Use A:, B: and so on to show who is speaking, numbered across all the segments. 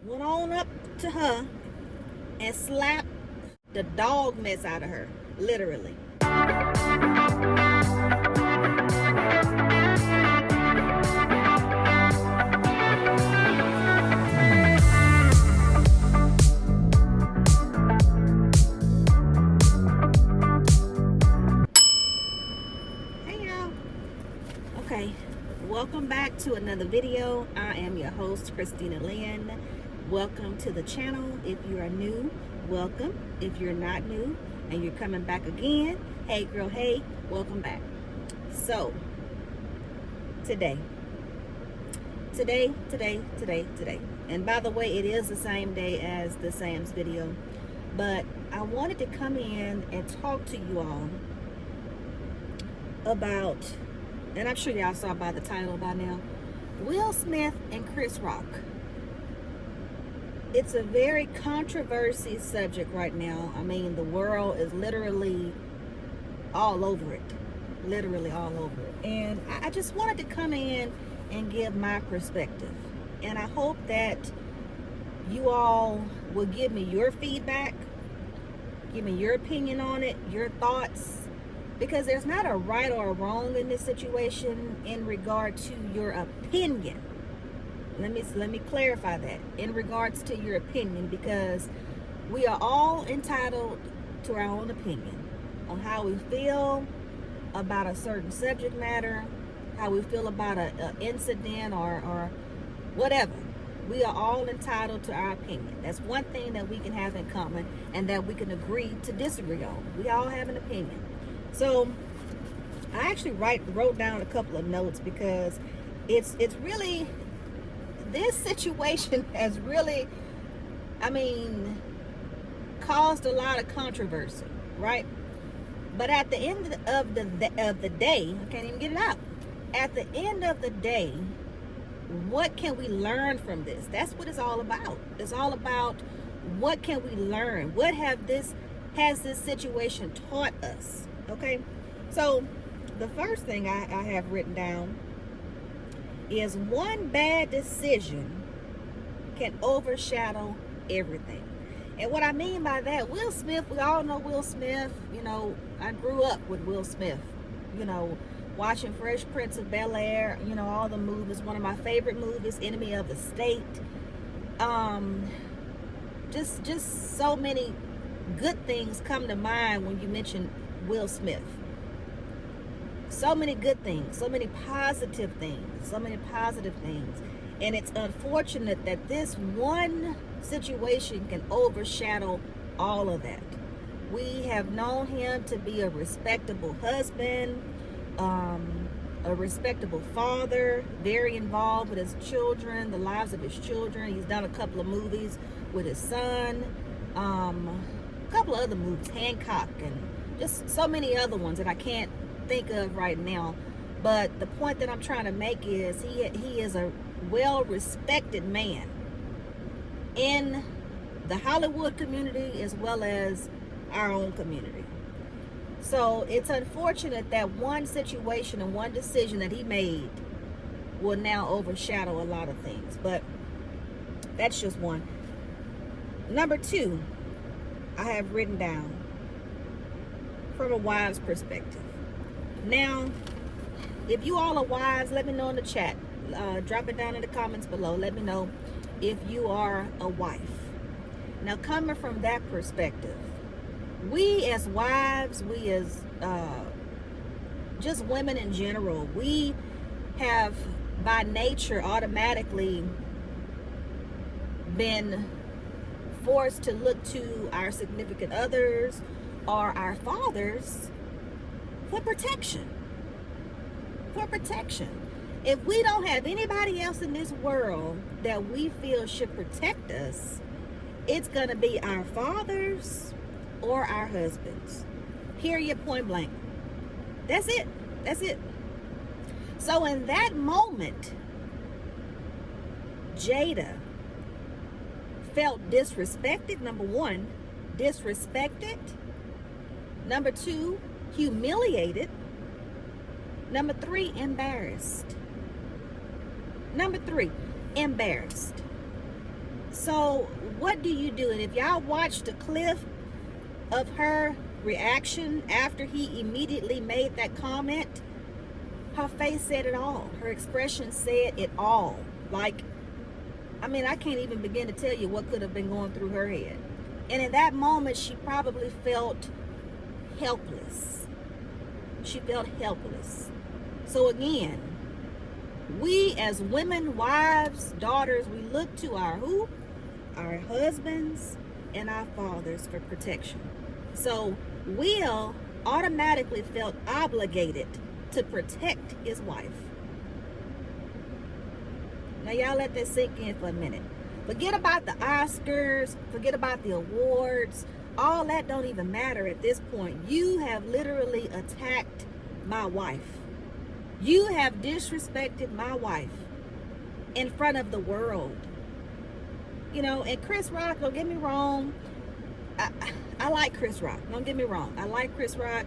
A: went on up to her and slapped the dog mess out of her, literally. Hey y'all. Okay, welcome back to another video. I am your host, Christina Lynn. Welcome to the channel. If you are new, welcome. If you're not new and you're coming back again, hey girl, hey, welcome back. So, today. And by the way, it is the same day as the Sam's video. But I wanted to come in and talk to you all about, and I'm sure y'all saw by the title by now, Will Smith and Chris Rock. It's a very controversial subject right now. I mean, the world is literally all over it. Literally all over it. And I just wanted to come in and give my perspective. And I hope that you all will give me your feedback, give me your opinion on it, your thoughts, because there's not a right or a wrong in this situation in regard to your opinion. Let me clarify that. In regards to your opinion, because we are all entitled to our own opinion on how we feel about a certain subject matter, how we feel about an incident or whatever. We are all entitled to our opinion. That's one thing that we can have in common and that we can agree to disagree on. We all have an opinion. So I actually wrote down a couple of notes because it's really, this situation has really, caused a lot of controversy, right? But at the end of the day, I can't even get it out. At the end of the day, what can we learn from this? That's what it's all about. It's all about what can we learn? What has this situation taught us? Okay, so the first thing I have written down is one bad decision can overshadow everything. And what I mean by that, Will Smith, we all know Will Smith. You know, I grew up with Will Smith, you know, watching Fresh Prince of Bel-Air, you know, all the movies. One of my favorite movies, Enemy of the State. Just so many good things come to mind when you mention Will Smith. So many good things, so many positive things. And it's unfortunate that this one situation can overshadow all of that. We have known him to be a respectable husband, a respectable father, very involved with his children, the lives of his children. He's done a couple of movies with his son, a couple of other movies, Hancock, and just so many other ones that I can't think of right now. But the point that I'm trying to make is he is a well-respected man in the Hollywood community as well as our own community. So it's unfortunate that one situation and one decision that he made will now overshadow a lot of things. But that's just one. Number two, I have written down from a wife's perspective. Now, if you all are wives, let me know in the chat. Drop it down in the comments below. Let me know if you are a wife. Now, coming from that perspective, we as wives, we as just women in general, we have by nature automatically been forced to look to our significant others or our fathers for protection. If we don't have anybody else in this world that we feel should protect us, it's going to be our fathers or our husbands. Period, point blank. That's it. So in that moment, Jada felt disrespected. Number one, disrespected. Number two, humiliated. Number three, embarrassed. So what do you do? And if y'all watched the clip of her reaction after he immediately made that comment, her face said it all. Her expression said it all. Like, I mean, I can't even begin to tell you what could have been going through her head. And in that moment, she probably felt helpless. She felt helpless. So again, we as women, wives, daughters, we look to our who? Our husbands and our fathers for protection. So Will automatically felt obligated to protect his wife. Now y'all let that sink in for a minute. Forget about the Oscars, forget about the awards. All that don't even matter at this point. You have literally attacked my wife. You have disrespected my wife in front of the world. You know, and Chris Rock, don't get me wrong, I like Chris Rock. Don't get me wrong. I like Chris Rock.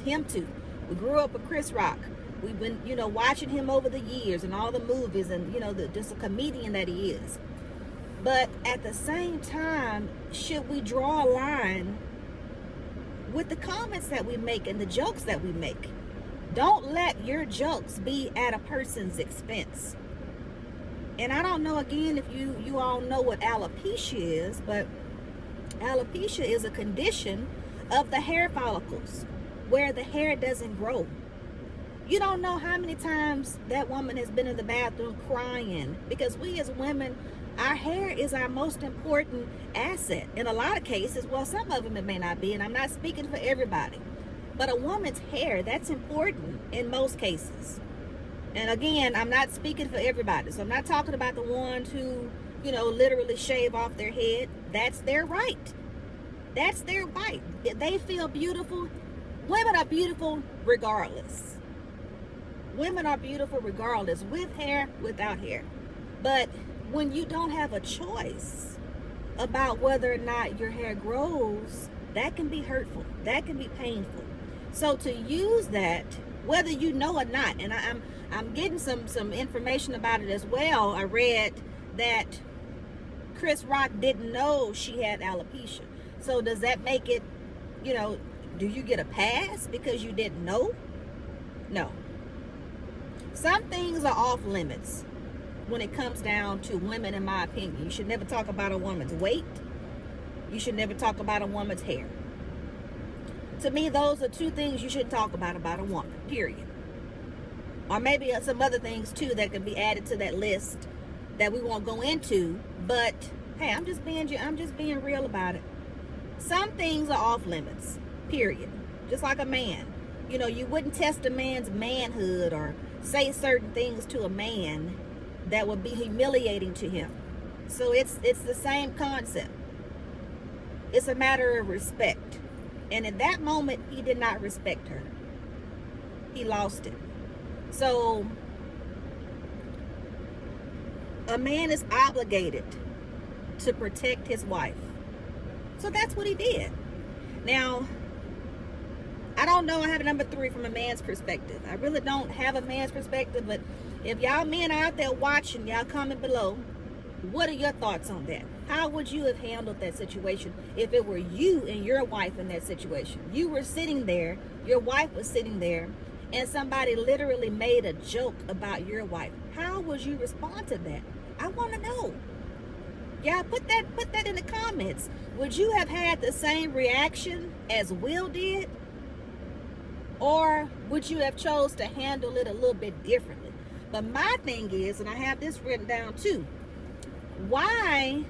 A: Him too. We grew up with Chris Rock. We've been, you know, watching him over the years and all the movies and, you know, just a comedian that he is. But at the same time, should we draw a line with the comments that we make and the jokes that we make? Don't let your jokes be at a person's expense. And I don't know, again, if you all know what alopecia is, but alopecia is a condition of the hair follicles where the hair doesn't grow. You don't know how many times that woman has been in the bathroom crying, because we as women, our hair is our most important asset. In a lot of cases, well, some of them it may not be, and I'm not speaking for everybody, but a woman's hair, that's important in most cases. And again, I'm not speaking for everybody, so I'm not talking about the ones who, you know, literally shave off their head. That's their right. That's their right. They feel beautiful. Women are beautiful regardless. Women are beautiful regardless, with hair, without hair. But when you don't have a choice about whether or not your hair grows, that can be hurtful. That can be painful. So to use that, whether you know or not, and I'm getting some information about it as well. I read that Chris Rock didn't know she had alopecia. So does that make it, you know, do you get a pass because you didn't know? No. Some things are off limits when it comes down to women, in my opinion. You should never talk about a woman's weight. You should never talk about a woman's hair. To me, those are two things you shouldn't talk about a woman, period. Or maybe some other things too that can be added to that list that we won't go into. But hey, I'm just being real about it. Some things are off limits, period. Just like a man. You know, you wouldn't test a man's manhood or say certain things to a man that would be humiliating to him. So it's the same concept. It's a matter of respect. And in that moment, he did not respect her. He lost it. So a man is obligated to protect his wife. So that's what he did. Now, I don't know. I have a number 3 from a man's perspective. I really don't have a man's perspective, but if y'all men are out there watching, y'all comment below. What are your thoughts on that? How would you have handled that situation if it were you and your wife in that situation? You were sitting there, your wife was sitting there, and somebody literally made a joke about your wife. How would you respond to that? I want to know. Yeah, put that in the comments. Would you have had the same reaction as Will did? Or would you have chose to handle it a little bit differently? But my thing is, and I have this written down too, why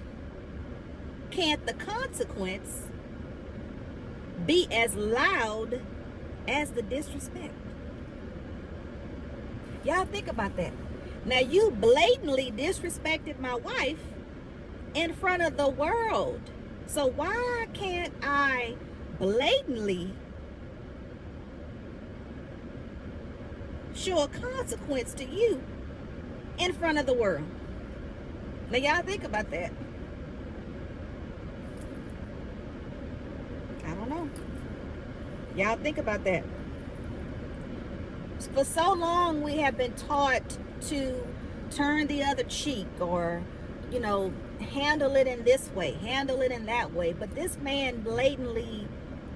A: can't the consequence be as loud as the disrespect? Y'all think about that. Now, you blatantly disrespected my wife in front of the world. So why can't I blatantly show a consequence to you in front of the world? Now, y'all think about that. I don't know. Y'all think about that. For so long, we have been taught to turn the other cheek, or, you know, handle it in this way, handle it in that way. But this man blatantly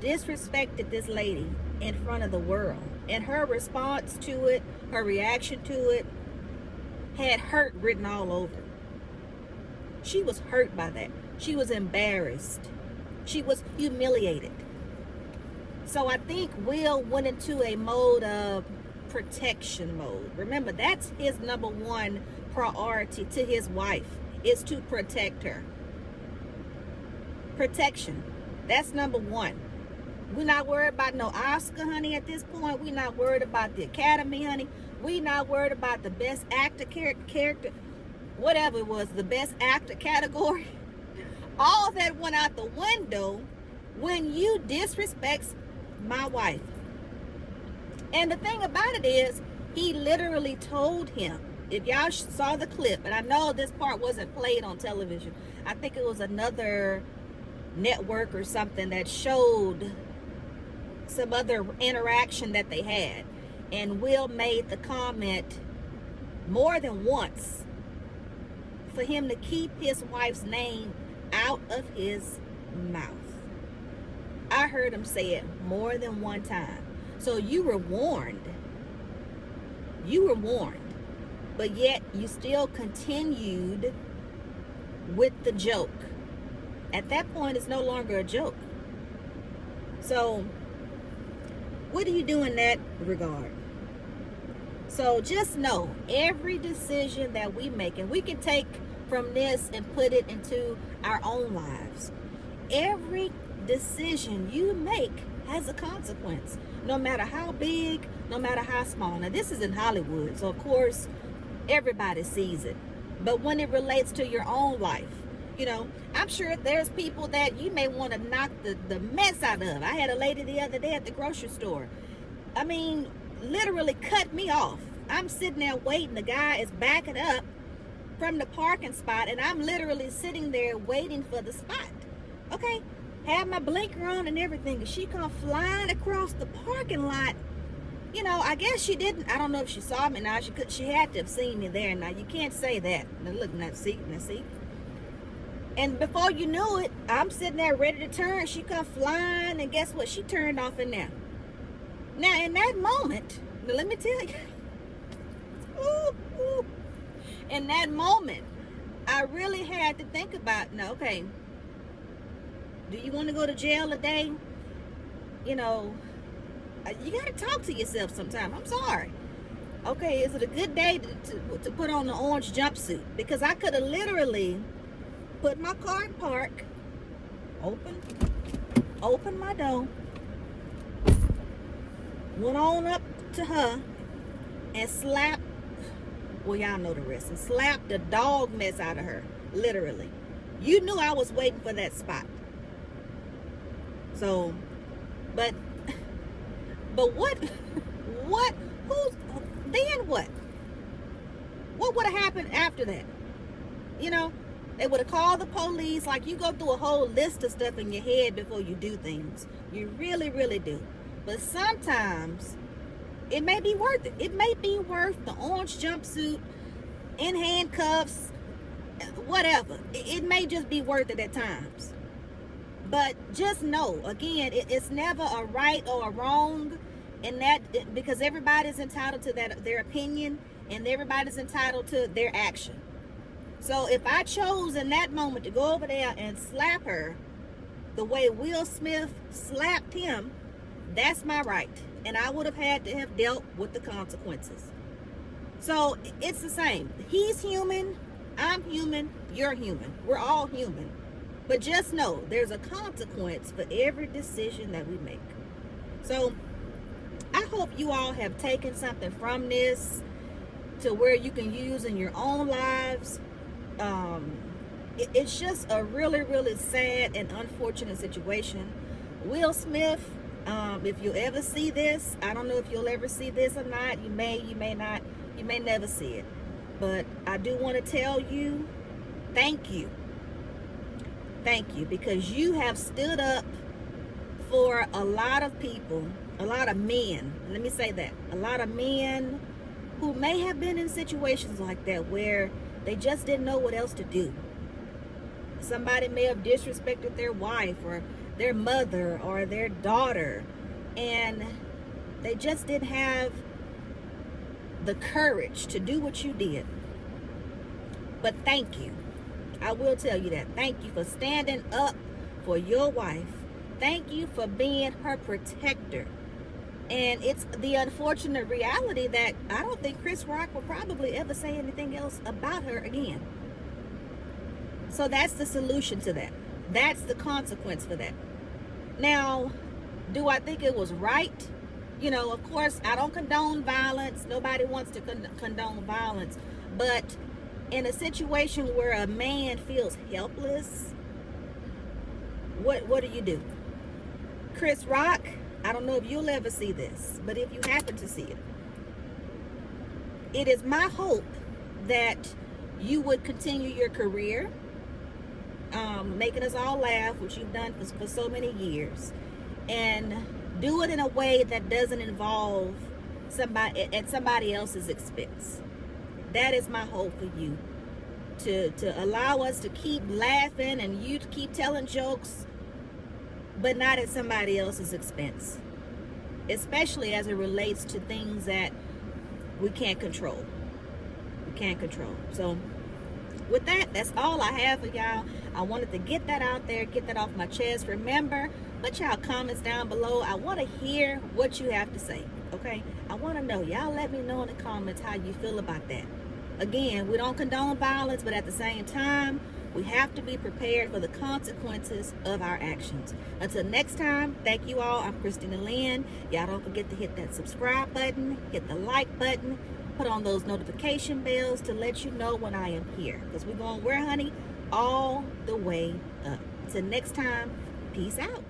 A: disrespected this lady in front of the world. And her response to it, her reaction to it, had hurt written all over. She was hurt by that. She was embarrassed. She was humiliated. So I think Will went into a mode of protection mode. Remember, that's his number one priority to his wife, is to protect her. Protection. That's number one. We're not worried about no Oscar, honey, at this point. We're not worried about the Academy, honey. We're not worried about the best actor character, whatever it was, the best actor category. All that went out the window when you disrespect my wife. And the thing about it is, he literally told him, if y'all saw the clip, and I know this part wasn't played on television, I think it was another network or something that showed some other interaction that they had. And Will made the comment more than once for him to keep his wife's name out of his mouth. I heard him say it more than one time. So you were warned. You were warned. But yet you still continued with the joke. At that point, it's no longer a joke. So what do you do in that regard? So just know, every decision that we make, and we can take from this and put it into our own lives. Every decision you make has a consequence, no matter how big, no matter how small. Now, this is in Hollywood, so of course, everybody sees it. But when it relates to your own life, you know, I'm sure there's people that you may want to knock the mess out of. I had a lady the other day at the grocery store. I mean, literally cut me off. I'm sitting there waiting. The guy is backing up from the parking spot, and I'm literally sitting there waiting for the spot. Okay, have my blinker on and everything, and she come flying across the parking lot. You know, I guess she didn't. I don't know if she saw me. Now she had to have seen me there. Now you can't say that. Now look, now see. And before you knew it, I'm sitting there ready to turn. She come flying, and guess what? She turned off in there. Now in that moment, now let me tell you. In that moment, I really had to think about, no, okay, do you want to go to jail today? You know, you got to talk to yourself sometime. I'm sorry. Okay, is it a good day to put on the orange jumpsuit? Because I could have literally put my car in park, open my door, went on up to her and slapped, well, y'all know the rest, and slapped the dog mess out of her, literally. You knew I was waiting for that spot. So, but then what? What would have happened after that? You know, they would have called the police. Like, you go through a whole list of stuff in your head before you do things. You really, really do. But sometimes it may be worth it. It may be worth the orange jumpsuit, in handcuffs, whatever. It may just be worth it at times. But just know, again, it's never a right or a wrong in that, because everybody's entitled to their opinion, and everybody's entitled to their action. So if I chose in that moment to go over there and slap her the way Will Smith slapped him, that's my right. And I would have had to have dealt with the consequences. So it's the same. He's human, I'm human, you're human. We're all human. But just know, there's a consequence for every decision that we make. So I hope you all have taken something from this to where you can use in your own lives. It's just a really, really sad and unfortunate situation. Will Smith, if you ever see this, I don't know if you'll ever see this or not. You may not. You may never see it. But I do want to tell you, thank you. Thank you, because you have stood up for a lot of people, a lot of men. Let me say that. A lot of men who may have been in situations like that where they just didn't know what else to do. Somebody may have disrespected their wife or their mother or their daughter, and they just didn't have the courage to do what you did. But thank you. I will tell you that. Thank you for standing up for your wife. Thank you for being her protector. And it's the unfortunate reality that I don't think Chris Rock will probably ever say anything else about her again. So that's the solution to that. That's the consequence for that. Now, do I think it was right? You know, of course, I don't condone violence. Nobody wants to condone violence. But in a situation where a man feels helpless, what do? Chris Rock, I don't know if you'll ever see this, but if you happen to see it, it is my hope that you would continue your career, making us all laugh, which you've done for so many years, and do it in a way that doesn't involve somebody at somebody else's expense. That is my hope for you, to allow us to keep laughing and you to keep telling jokes, but not at somebody else's expense, especially as it relates to things that we can't control. We can't control. So with that, that's all I have for y'all. I wanted to get that out there, get that off my chest. Remember, put y'all comments down below. I want to hear what you have to say, okay? I want to know. Y'all let me know in the comments how you feel about that. Again, we don't condone violence, but at the same time, we have to be prepared for the consequences of our actions. Until next time, thank you all. I'm Christina Lynn. Y'all don't forget to hit that subscribe button, hit the like button, put on those notification bells to let you know when I am here. Because we're going where, honey? All the way up. Until next time, peace out.